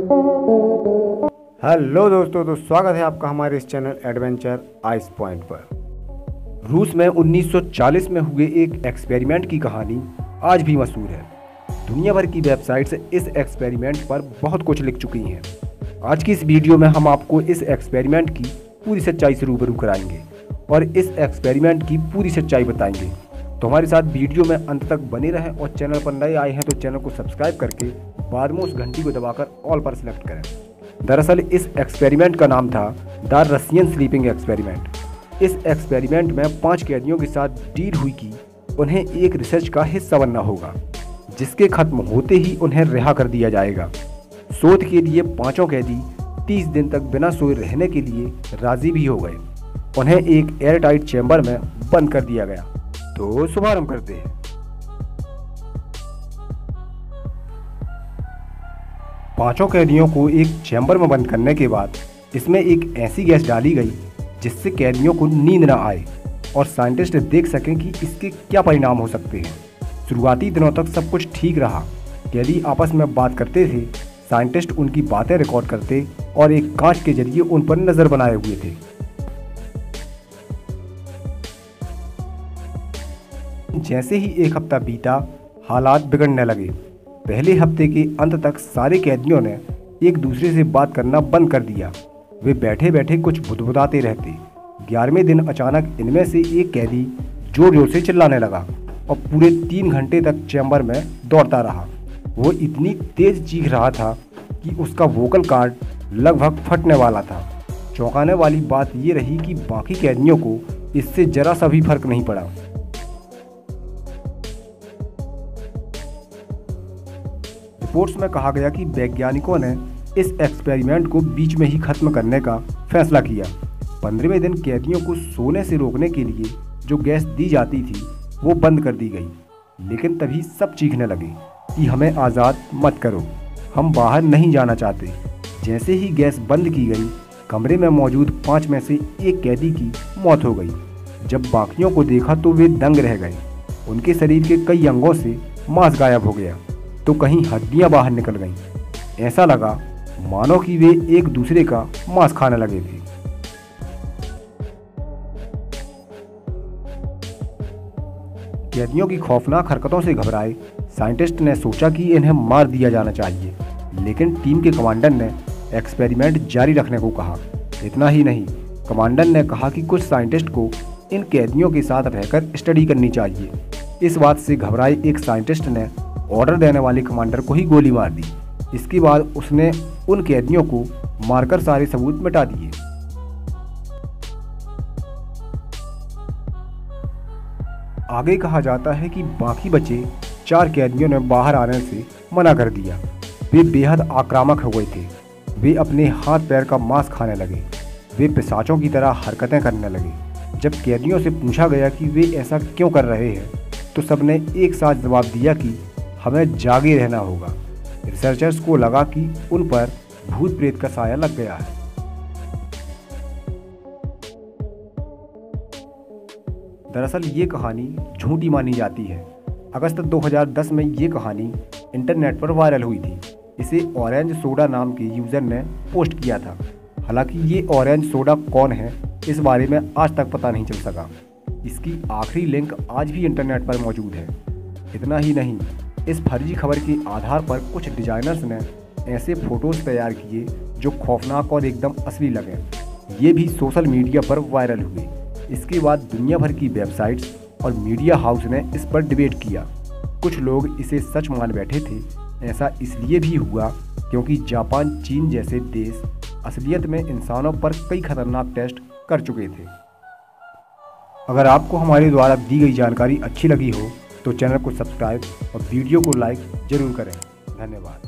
Hello दोस्तों, तो स्वागत है आपका हमारे इस चैनल एडवेंचर आइस पॉइंट पर। रूस में 1940 में हुए एक एक्सपेरिमेंट की कहानी आज भी मशहूर है। दुनिया भर की वेबसाइट्स इस एक्सपेरिमेंट पर बहुत कुछ लिख चुकी हैं। आज की इस वीडियो में हम आपको इस एक्सपेरिमेंट की पूरी सच्चाई से रूबरू कराएंगे और इस एक्सपेरिमेंट की पूरी सच्चाई बताएंगे। तो हमारे साथ वीडियो में अंत तक बने रहें और चैनल पर नए आए हैं तो चैनल को सब्सक्राइब करके बाद में उस घंटी को दबाकर ऑल पर सिलेक्ट करें। दरअसल इस एक्सपेरिमेंट का नाम था द रशियन स्लीपिंग एक्सपेरिमेंट। इस एक्सपेरिमेंट में 5 कैदियों के साथ डील हुई कि उन्हें एक रिसर्च का हिस्सा बनना होगा, जिसके खत्म होते ही उन्हें रिहा कर दिया जाएगा। शोध के लिए 5 कैदी 30 दिन तक बिना सोए रहने के लिए राजी भी हो गए। उन्हें एक एयरटाइट चैम्बर में बंद कर दिया गया। तो शुभारंभ करते हैं। 5 कैदियों को एक चैम्बर में बंद करने के बाद इसमें एक ऐसी गैस डाली गई जिससे कैदियों को नींद न आए और साइंटिस्ट देख सकें कि इसके क्या परिणाम हो सकते हैं। शुरुआती दिनों तक सब कुछ ठीक रहा। कैदी आपस में बात करते थे, साइंटिस्ट उनकी बातें रिकॉर्ड करते और एक कांच के जरिए उन पर नज़र बनाए हुए थे। जैसे ही एक हफ्ता बीता, हालात बिगड़ने लगे। पहले हफ्ते के अंत तक सारे कैदियों ने एक दूसरे से बात करना बंद कर दिया। वे बैठे बैठे कुछ बुदबुदाते रहते। 11वें दिन अचानक इनमें से एक कैदी जोर जोर से चिल्लाने लगा और पूरे 3 घंटे तक चैम्बर में दौड़ता रहा। वो इतनी तेज चीख रहा था कि उसका वोकल कॉर्ड लगभग फटने वाला था। चौंकाने वाली बात ये रही कि बाकी कैदियों को इससे जरा सा भी फर्क नहीं पड़ा। रिपोर्ट्स में कहा गया कि वैज्ञानिकों ने इस एक्सपेरिमेंट को बीच में ही खत्म करने का फैसला किया। 15वें दिन कैदियों को सोने से रोकने के लिए जो गैस दी जाती थी वो बंद कर दी गई, लेकिन तभी सब चीखने लगे कि हमें आज़ाद मत करो, हम बाहर नहीं जाना चाहते। जैसे ही गैस बंद की गई, कमरे में मौजूद 5 में से एक कैदी की मौत हो गई। जब बाकियों को देखा तो वे दंग रह गए। उनके शरीर के कई अंगों से मांस गायब हो गया तो कहीं हड्डियां बाहर निकल गईं। ऐसा लगा मानो कि वे एक दूसरे का मांस खाने लगे थे। कैदियों की खौफनाक हरकतों से घबराए साइंटिस्ट ने सोचा कि इन्हें मार दिया जाना चाहिए, लेकिन टीम के कमांडर ने एक्सपेरिमेंट जारी रखने को कहा। इतना ही नहीं, कमांडर ने कहा कि कुछ साइंटिस्ट को इन कैदियों के साथ रहकर स्टडी करनी चाहिए। इस बात से घबराए एक साइंटिस्ट ने ऑर्डर देने वाले कमांडर को ही गोली मार दी। इसके बाद उसने उन कैदियों को मारकर सारे सबूत मिटा दिए। आगे कहा जाता है कि बाकी बचे 4 कैदियों ने बाहर आने से मना कर दिया। वे बेहद आक्रामक हो गए थे। वे अपने हाथ पैर का मांस खाने लगे। वे पिशाचों की तरह हरकतें करने लगे। जब कैदियों से पूछा गया कि वे ऐसा क्यों कर रहे हैं तो सबने एक साथ जवाब दिया कि हमें जागे रहना होगा। रिसर्चर्स को लगा कि उन पर भूत प्रेत का साया लग गया है। दरअसल ये कहानी झूठी मानी जाती है। अगस्त 2010 में ये कहानी इंटरनेट पर वायरल हुई थी। इसे ऑरेंज सोडा नाम के यूज़र ने पोस्ट किया था। हालांकि ये ऑरेंज सोडा कौन है इस बारे में आज तक पता नहीं चल सका। इसकी आखिरी लिंक आज भी इंटरनेट पर मौजूद है। इतना ही नहीं, इस फर्जी खबर के आधार पर कुछ डिजाइनर्स ने ऐसे फोटोज़ तैयार किए जो खौफनाक और एकदम असली लगे। ये भी सोशल मीडिया पर वायरल हुए। इसके बाद दुनिया भर की वेबसाइट्स और मीडिया हाउस ने इस पर डिबेट किया। कुछ लोग इसे सच मान बैठे थे। ऐसा इसलिए भी हुआ क्योंकि जापान, चीन जैसे देश असलियत में इंसानों पर कई खतरनाक टेस्ट कर चुके थे। अगर आपको हमारे द्वारा दी गई जानकारी अच्छी लगी हो तो चैनल को सब्सक्राइब और वीडियो को लाइक जरूर करें। धन्यवाद।